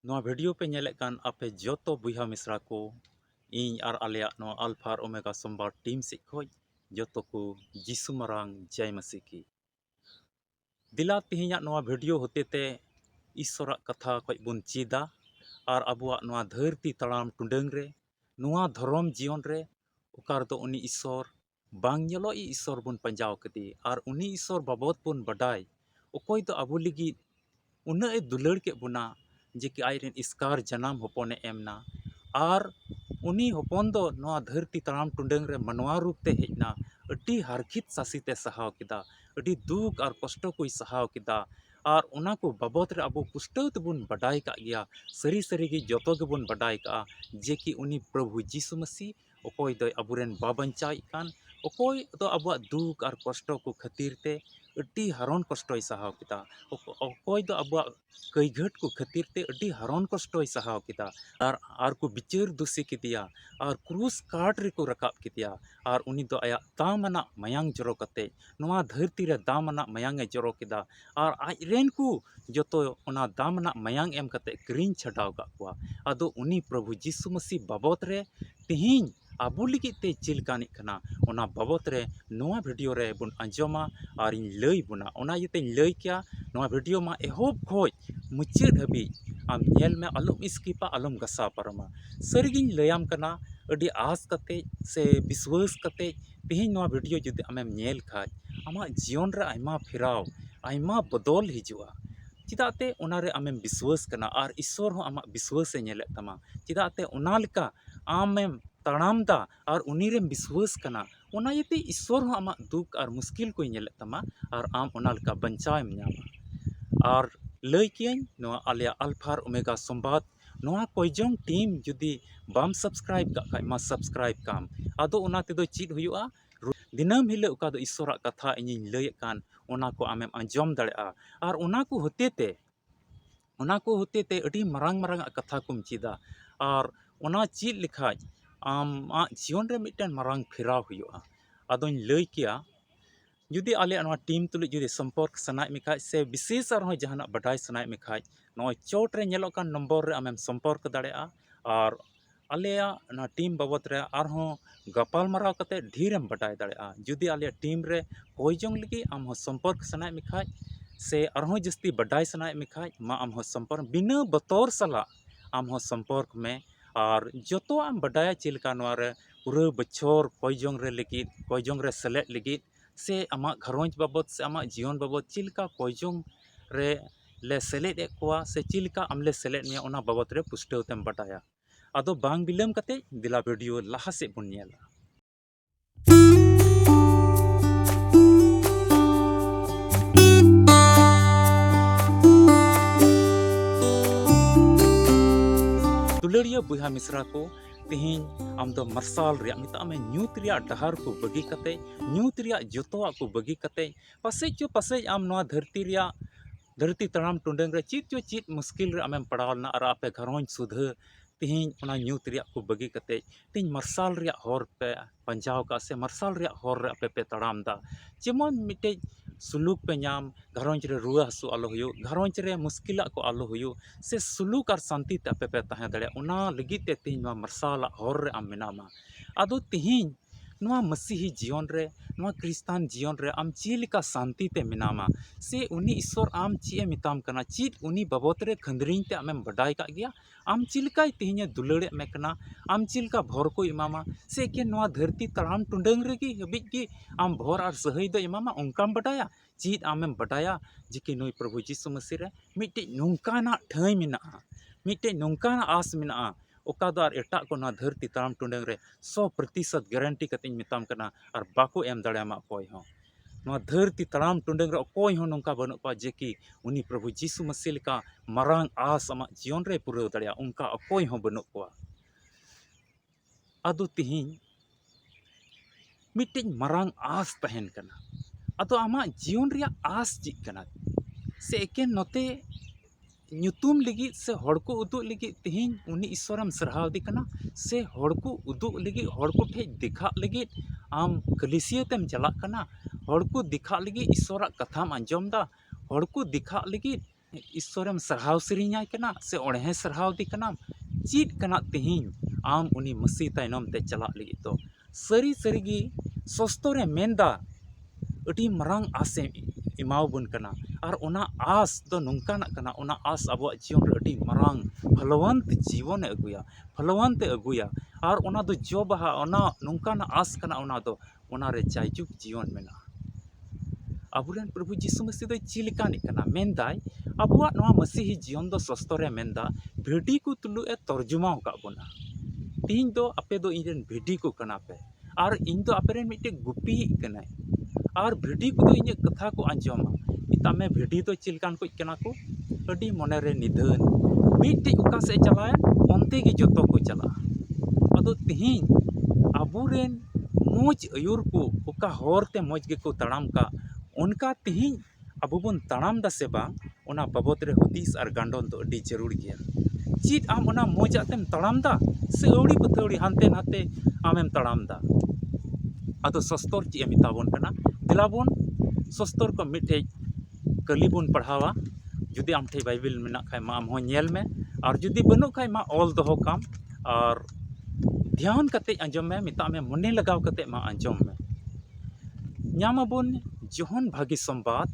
नोआ वीडियो पे नेले कान आपे जोतो बुहा मिश्रा को इन आर आलिया नोआ अल्फा और ओमेगा सोमबार टीम से खोज जोतो को जिसु मरांग जय मसीह की दिला तिहिया नोआ वीडियो होते ते ईश्वरा कथा खोज बुन चीदा और अबुआ नोआ धरती तड़ाम टुंडंग रे नोआ धर्म जीवन रे उकार दो उनी ईश्वर बांग नेलो ईश्वर बुन पंजाव कदी और उनी ईश्वर बाबत बुन बडाई ओकोय दो अबु लिगी उन्ना ए दुलड़ के बुना जे कि आयरन इसकार जनाम होपने एमना और उनी होपन दो नोआ धरती तड़ाम टुंडंग रे मनवा रूप ते हेजना अटी हारखित सासिते सहाव किदा अटी दुख और कष्ट को सहाव किदा और उना को बाबत रे अबो पुष्टव तबुन बडाई का गया सरी सरी गी जतो गेबुन बडाई का जे कि उनी प्रभु यीशु मसीह ओकोय दो अबुरेन बाबंचाई कान ओकोय दो अबुआ दुख और कष्ट को खातिर ते अटी हरन कष्टय सहाव किदा ओकोय दो अबुआ कैघट को खातिर ते अटी हरन कष्टय सहाव किदा और को बिचार दोषी किदिया और क्रूस काट रे को रकाब किदिया और उनी दो आया दामना मयांग जरो कते नोआ धरती रे दामना मयांग जरो किदा और आज रेन को जोतो ओना दामना मयांग एम कते क्रीन छडाव का कुआ आदो उनी प्रभु यीशु मसीह बाबत रे तिहिन आबू लिगित ते चिलकानी कना ओना बाबत रे नोआ वीडियो रे बुन अंजोमा और इन लई बुना ओना यते लई क्या नोआ वीडियो मा एहोब खोज मुचाद हबी आम नेल में अलम स्किपा अलम गसा पारमा सरिगिन लयाम कना अडी आस कते से विश्वास कते तिहिन नोआ वीडियो जुदि आमेम नेल खाज आमा जीवन रे आयमा फिराव आयमा बदल हिजुआ चिदाते ओनारे आमेम विश्वास कना और ईश्वर हो आमा विश्वास ए नेले तमा चिदाते ओना लेका आमेम तड़ाम दा और उनीरेम विश्वास कना ओना यते ईश्वर हो आमा दुख और मुश्किल को नेले तमा और आम ओना लेका बंचाएम न्यामा और लई कियन नोआ आलिया अल्फा ओमेगा संवाद नोआ कोयजोंग टीम जुदी बाम सब्सक्राइब का खाय मा सब्सक्राइब काम आदो ओना तेदो चिद हुयुआ दिनम हिले उका दो ईश्वरा कथा इनिन लई कान ओना को आमेम अंजम दड़ेआ और ओना को होते ते अडी मरांग मरांग कथा कुम चिदा और ओना चिद लिखाज आम जीवन रे मिटन मरांग फिराव हुयुआ आदोन लई किया जुदी आले नोआ टीम तुलु जुदी संपर्क सनाय मिखाय से विशेष और जहाना बडाय सनाय मिखाय नोय चोट रे नेलो कान नंबर रे आमेम संपर्क दाड़ेआ और आलेया ना टीम बाबत रे आरहों गपाल माराव कते ढेरम बडाय दाड़ेआ जुदी आले टीम रे कोयजोंग लगी आम हो संपर्क सनाय मिखाय से आरहों जस्ती बडाय सनाय मिखाय मा आम हो संपर्क बिना बतौर सला आम हो संपर्क में और जोतो आम बडाया चिलका नोआ रे पूरा बछर कोयजोंग रे लगी कोयजोंग रे सेलेट लगी से आमा घरोंज बाबत से आमा जीवन बाबत चिलका कोयजोंग रे ले सेलेट ए कोआ से चिलका आमले सेलेट में ओना बाबत रे पुष्टव तेम बटाया आदो बांग बिलम कते दिला वीडियो लाहा से बुन नेला दुलड़िया बुहा मिश्रा को तिहिन आम दो मरसाल रिया मिता में न्यूत रिया डहार को बगी कते न्यूत रिया जोतोआ को बगी कते पासे आम नोआ धरती तड़ाम टुंडंग रे चीत मुश्किल रे आमेम पड़ावलना और आपे घरोंज सुध तिहिन ओना न्यूत रिया को बगी कते तिहिन मरसाल रिया हर पे पंजाव का से मरसाल रिया हर रे आपे पे तड़ाम दा जेमन मिटे सुलूक पे नाम घरोंज रे रुआ हसु आलो हुयो घरोंज रे मुश्किला को आलो हुयो से सुलूक और शांति ते आपे पे तहे दड़े ओना लगी ते तिहिन मा मरसाल हर रे आम मेनामा आदो तिहिन नोआ मसीही जीवन रे नोआ क्रिस्तान जीवन रे आम चिलिका शांति ते मेनामा से उनी ईश्वर आम ची मिताम कना चीज उनी बाबत रे खंदरिन ते आमेम बडाय का गया आम चिलका तिहिन दुलड़े में कना आम चिलका भर को इमामा से के नोआ धरती तड़ाम टुंडंग रेगी हबिज की आम भर और सही दो इमामा उनकाम बडाया चीज आमेम बडाया जिकि नोई प्रभु यीशु मसीह रे मिट्टी नुंकाना ठई मिना मिट्टी नुंकाना आस मिना ओका दो और एटा को ना धरती तड़ाम टुंडंग रे 100% गारंटी कतिन मिताम कना और बाको एम दाड़ेमा कोई हो नोआ धरती तड़ाम टुंडंग रे कोई हो नोंका बनु पा जे कि उनी प्रभु यीशु मसीह का मरांग आस आमा जीवन रे पुराव दाड़िया उनका कोई हो बनु को आदो तिहिन मिट्टी मरांग आस तहन कना आदो आमा जीवन रे आस चिक कना से एकेन नोते ᱧᱩᱛᱩᱢ ᱞᱟᱹᱜᱤᱫ ᱥᱮ ᱦᱚᱲ ᱠᱚ ᱩᱫᱩᱜ ᱞᱟᱹᱜᱤᱫ ᱛᱮᱦᱮᱧ ᱩᱱᱤ ᱤᱥᱥᱚᱨᱮᱢ ᱥᱟᱨᱦᱟᱣ ᱫᱮ ᱠᱟᱱᱟ ᱥᱮ ᱦᱚᱲ ᱠᱚ ᱩᱫᱩᱜ ᱞᱟᱹᱜᱤᱫ ᱦᱚᱲ ᱠᱚ ᱴᱷᱮᱡ ᱫᱮᱠᱷᱟᱜ ᱞᱟᱹᱜᱤᱫ ᱟᱢ ᱠᱟᱹᱞᱤᱥᱤᱭᱟᱹ ᱛᱮᱢ ᱪᱟᱞᱟᱜ ᱠᱟᱱᱟ ᱦᱚᱲ ᱠᱚ ᱫᱮᱠᱷᱟᱜ ᱞᱟᱹᱜᱤᱫ ᱤᱥᱥᱚᱨᱟᱜ ᱠᱟᱛᱷᱟᱢ ᱟᱸᱡᱚᱢ ᱫᱟ ᱦᱚᱲ ᱠᱚ ᱫᱮᱠᱷᱟᱜ ᱞᱟᱹᱜᱤᱫ ईश्वरम सराहाव सेरिᱧाय कना से ओणहे सराहाव दी कनाम चीट कना तेहिं आम उनी मसी तायनम ते चलाग लगी तो सरी सरीगी सस्तोरे मेंदा अडी मरांग आसे इमावबन कना और ओना आस दो नोंकाना कना ओना आस आबो जीवन रे अडी मरांग फलवंत जीवन अगुया फलवंत अगुया और ओना दो जो बहा ओना नोंकाना आस कना ओना दो ओना रे जायजुग जीवन मेना अबुरेन प्रभु यीशु मसीह दो चिलिकानी कना मेंदाय अबुआ नवा मसीही जीवन दो सस्तोरे मेंदा भेड़ी को तुलु ए तर्जुमा का बोना तीन दो आपे दो इनरेन भेड़ी को कना पे और इन दो आपेरेन मिटे गुपी कना और भेड़ी को दो इन कथा को आंजोमा मिता में भेड़ी दो चिलकान को कना को अडी मने रे निधन मिटे उका से चलायन ओंते गे जतो को चला अदो तिहिन अबुरेन मोज अयुर को उका होरते मोज गे को तड़ाम का उनका तिहिन अबु बन तड़ाम दा से बांग ओना बाबत रे हुदिस और गांडोन तो अडी जरूर गया चीट आम ओना मोजातेम तड़ाम दा से अवड़ी पथौड़ी हानते नाते आमेम तड़ाम दा अदो सस्तोर ची मिताबोन कना दिलाबोन सस्तोर को मिठे कलीबोन पढ़ावा जुदी आम ठे बाइबल मेना खाय मा आम हो नेल में और जुदी बनु खाय मा ऑल दो काम और ध्यान कते आंजम में मिता में मने लगाव कते मा आंजम में ᱧᱟᱢᱟᱵᱚᱱ जोहन भागी संवाद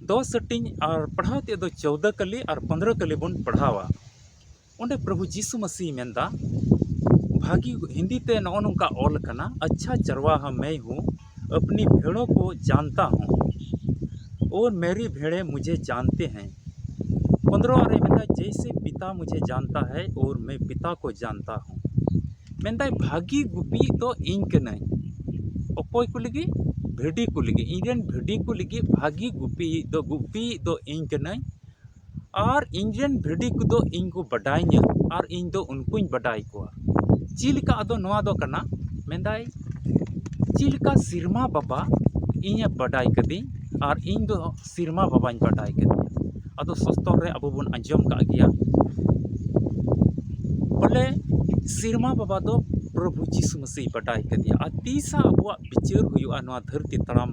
10 सटिंग और पढ़ाव ते दो 14 कली और 15 कली बन पढ़ावा उन्हें प्रभु यीशु मसीह मेंदा भागी हिंदी ते नौका ऑल कना अच्छा चरवाहा मैं हूँ अपनी भेड़ों को जानता हूँ और मेरी भेड़ें मुझे जानते हैं 15 और मेंदा जैसे पिता मुझे जानता है और मैं पिता को जानता हूँ मेंदा भागी गुपी तो इंक नहीं अपोय को लगी भेड़ी को लगी इंजन भेड़ी को लगी भागी गुपी दो इंक नहीं और इंजन भेड़ी को दो इनको बडाई और इन दो उनको बडाई को चिलका अदो नवा दो कना मेंदाई चिलका सिरमा बाबा इन बडाई कदी और इन दो सिरमा बाबा बडाई कदी अदो सस्तोर रे अबो बन अंजम का गया बोले सिरमा बाबा दो प्रभु यीशु मसीह बडाई कदी आ तीसा अबुआ बिचार हुआ नवा धरती तड़ाम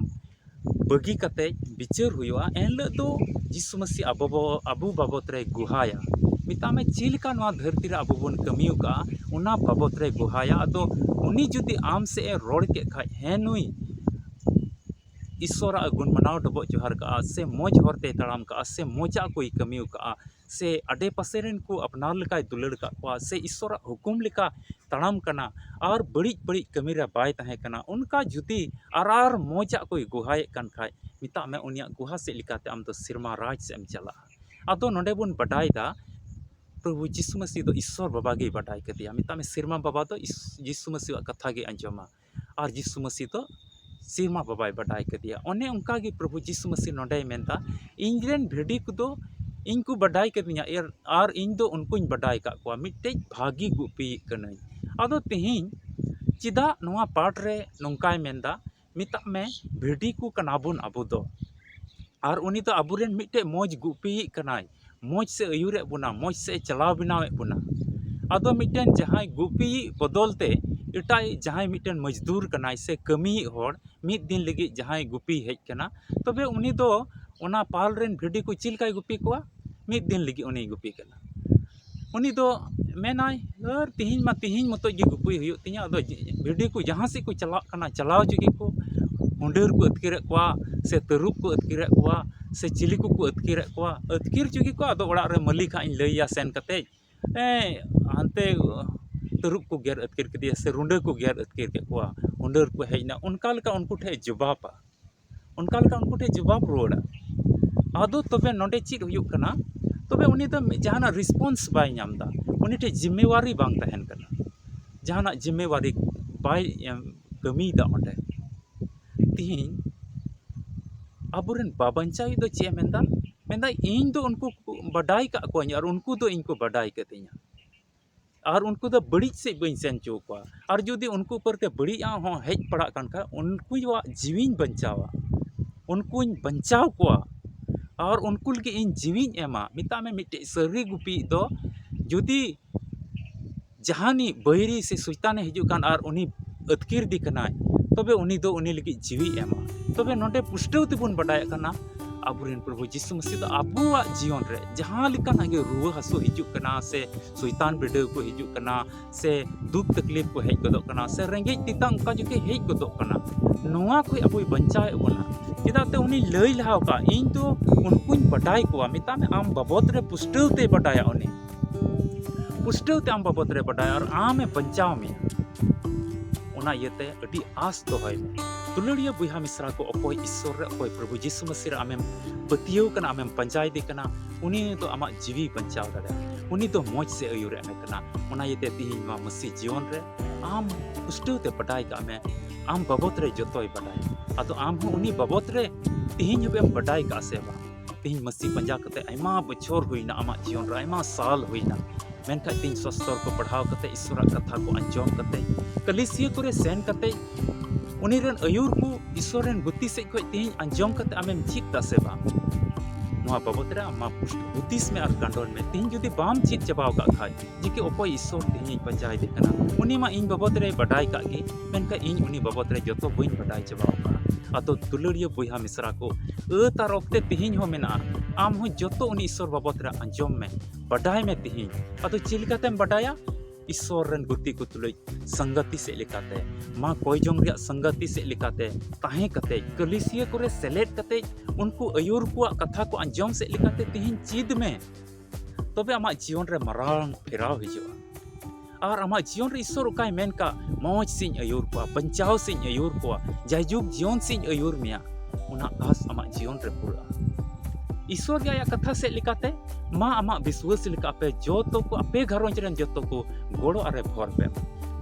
बगी कते बिचार हुआ एनल दो यीशु मसीह अबु बाबत रे गुहाया मिता में चिलका नवा धरती रे अबु बन कमियो का उना बाबत रे गुहाया अदो उनी जुदी आम से रोड के खाय है नुई ईश्वरा गुण मनाव डबो जोहार का से मोज होरते तड़ाम का से मोजा कोई कमियो का से अडे पासेरेन को अपनार लेका दुलड़ का से ईश्वरा हुकुम लेका तड़ाम कना और बड़ी बड़ी कमीरा बाय तहे कना उनका जुदी आर मोजा कोई गुहाए कन खाय मिता में उनिया गुहा से लिकाते आम तो सिरमा राज से चला अदो नोडे बन बडाई दा प्रभु यीशु मसीह दो ईश्वर बाबा गे बडाई कदिया मिता में सिरमा बाबा दो यीशु मसीह कथा गे अंजमा और यीशु मसीह दो सिरमा बाबाई बडाई कदिया ओने उनका गे प्रभु यीशु मसीह नोडे मेंदा इंजरेन भेड़ी को दो इनको बडाई कदिया और इन दो उनको बडाई का को मिटे भागी गुपी कनई अदो तिहिन चिदा नवा पाठ रे नोंकाय मेंदा मिता में भेड़ी को कनाबुन अबु दो और उनी तो अबुरेन मिटे मोज गुपी कनाय मोज से अयुरे बुना मोज से चलाव बिनावे बुना अदो मिटेन जहां गुपी बदलते इटाई जहां मिटेन मजदूर कनाय से कमी होड़ मिद दिन लगी जहां गुपी हेज कना तबे उनी दो ओना पाल रेन भेड़ी को चिलकाय गुपी कोआ मिद दिन लगी उनी गुपी कना उनी दो मेनाय और तिहिन मा तिहिन मतो जे गुपी हुयो तिया अदो भेड़ी को जहां से को चला कना चलाव जुगी को हुंडर को अतकिरे कोआ से तरुप को अतकिरे कोआ से चिली को अतकिरे कोआ अतकिर जुगी को अदो ओड़ा रे मालिक इन लैया सेन कते हानते तरुप को गेर अतकिर कदिया से रुंडे को गेर अतकिर के कोआ हुंडर को हेजना उनका लका उनको ठे जवाबा उनका लका उनको ठे जवाब रोड़ा आदो तबे नोडे चित हुयो कना तबे उनी तो जहाना रिस्पॉन्स बाय नामदा उनी ठे जिम्मेवारी बांग तहन कना जहाना जिम्मेवारी बाय कमी दा ओंडे तिहिन अबुरेन बाबंचाई दो चे मेंदा मेंदा इन दो उनको बडाई का को और उनको दो इनको बडाई कतिया और उनको दो बड़ी से बन सेन चो को और जुदी उनको पर ते बड़ी हो हेज पड़ा कन का उनको जीविन बंचावा उनको बंचाव को और उनको लगे इन जीविन एमा मिता में मिटे सरी गुपी दो जुदी जहानी बैरी से सुइताने हिजुकान और उनी अतकिर दी कनाय तबे उनी दो उनी लगी जीवी एमा तबे नोडे पुष्टव तिबुन बडाय कना aburen Prabhu Jisu Masih do abuak jion re jahan lekan ge ruwa hasu hijuk kana se suitan beda ko hijuk kana se duk taklif ko hej godok kana se rengej titang ka juke hej godok kana noa ko abu bancai bona chedate uni lei lahaw ka ᱤᱧ ᱫᱚ ᱩᱱᱠᱩᱧ ᱵᱟᱰᱟᱭ ᱠᱚᱣᱟ ᱢᱮᱛᱟᱢᱮ ᱟᱢ ᱵᱟᱵᱚᱫ ᱨᱮ ᱯᱩᱥᱴᱟᱹᱣ ᱛᱮ ᱵᱟᱰᱟᱭᱟ ᱩᱱᱤ पुष्टव ते आम बाबत रे बडाय और आमे बंचाव में ओना इयते अडी आस दोहय में दुलड़िया बुहा मिश्रा को अकोय ईश्वर रे अकोय प्रभु यीशु मसीह रे आमेम पतियो कना आमेम पंचाय दे कना उनी तो आमा जीवी बंचाव दाड़े उनी तो मोज से अयुरे में कना ओना इयते तिहिन मा मसीह जीवन रे आम पुष्टव ते बडाय का में आम बाबत रे जतोय बडाय आतो आम हो उनी बाबत रे तिहिन हबेम बडाय का से बा तिहिन मसीह पंजा कते आयमा बछोर हुइना आमा जीवन रे आयमा साल हुइना मेनका तीन सस्तर को पढ़ाव कते ईश्वर कथा को अंजम कते कलिसिया को सेन कते उनी रन अयुर को ईश्वर रन बुद्धि से को तीन अंजम कते आमेम चित दासे बा नोआ बाबत रे आमा पुष्ट बुद्धिस में आर कांडोन में तीन जुदी बाम चित चबाव का खाय जिके ओपय ईश्वर तीन पंचाय दे कना उनी मा इन बाबत रे बडाय का गे मेनका इन उनी बाबत रे जतो बइन बडाय चबाव का आतो दुलड़िया बुहा मिश्रा को तार ओक्ते तिहिन हो मेना आम हो जतो उनी ईश्वर बाबत रे अंजम में बडाय में तिहिन आतो चिलकातेम बडाया ईश्वर रन गुति को तुलय संगति से लिखाते मा कोई जोंग रिया संगति से लिखाते ताहे कते कलिसिया को सेलेट कते उनको अयुर को कथा को अंजम से लिखाते तिहिन चीद में तबे आमा जीवन रे मरांग फेराव हिजुआ और आमा जीवन रे ईश्वर काय मेन का मौज सिंह अयुर को बंचाव सिंह अयुर को जायजुग जीवन सिंह अयुर मिया उना आस आमा जीवन रे पूरा ईश्वर के कथा से लिखाते मा आमा विश्वास लिखा पे जो तो को अपे घरोंज रन जतो को गोड़ो अरे भर पे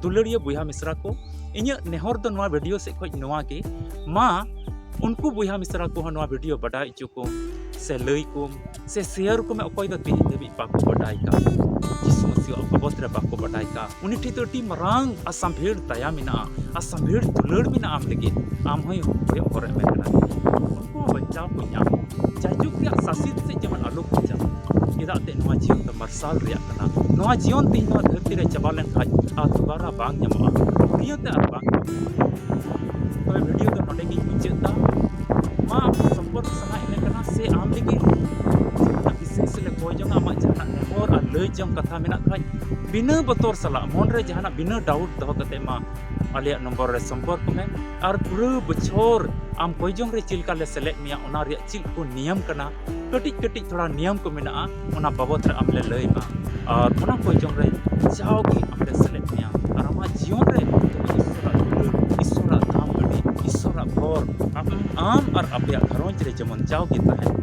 दुलड़िया बुहा मिश्रा को इन नेहर दो नवा वीडियो से खोज नवा के मा उनको बुहा मिश्रा को नवा वीडियो बडाई चुको से लई को से शेयर को में अकोय द तिहिन देबी बाको बडाई का यीशु मसीह बाबत रे बाको बडाई का उनी ठी तो टी मरांग असम भीड़ तया मिना असम भीड़ दुलड़ मिना आम लगे आम होय होय करे में कना उनको बचाव को न्याम जायजुग रिया सासित से जमन आलो बचा इदाते नवा जीवन द मरसाल रिया कना नवा जीवन तीन नवा धरती रे चबालेन खाज आ दुबारा बांग ᱧᱟᱢᱚᱜᱼᱟ नियते आर बांग तो वीडियो तो नोडे गी मुचेता मा संपर्क सना इने कना से आम लगी विशेष ले कोई जंग आमा जहाना नेहर आ लय जंग कथा मेना खाज बिना बतोर सला मन रे जहाना बिना डाउट दहो कते मा आलिया नंबर रे संपर्क में और पूरा बछोर आम कोई जंग रे चिलका ले सेलेट मिया ओना रे चिल को नियम कना कटिक कटिक थोड़ा नियम को मेना ओना बाबत रे आम ले लय मा और ओना कोई जंग रे जाओ की आम ले सेलेट मिया और आमा जीवन रे ईश्वर धाम गडी ईश्वर भोर आम और अपया घरोंज रे जमन जाओ की तहे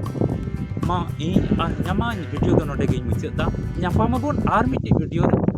मा इन आर ᱧᱟᱢᱟᱧ वीडियो दो नोडे गे मुचेदा ᱧᱟᱯᱟᱢᱟᱵᱚᱱ आर मिटे वीडियो रे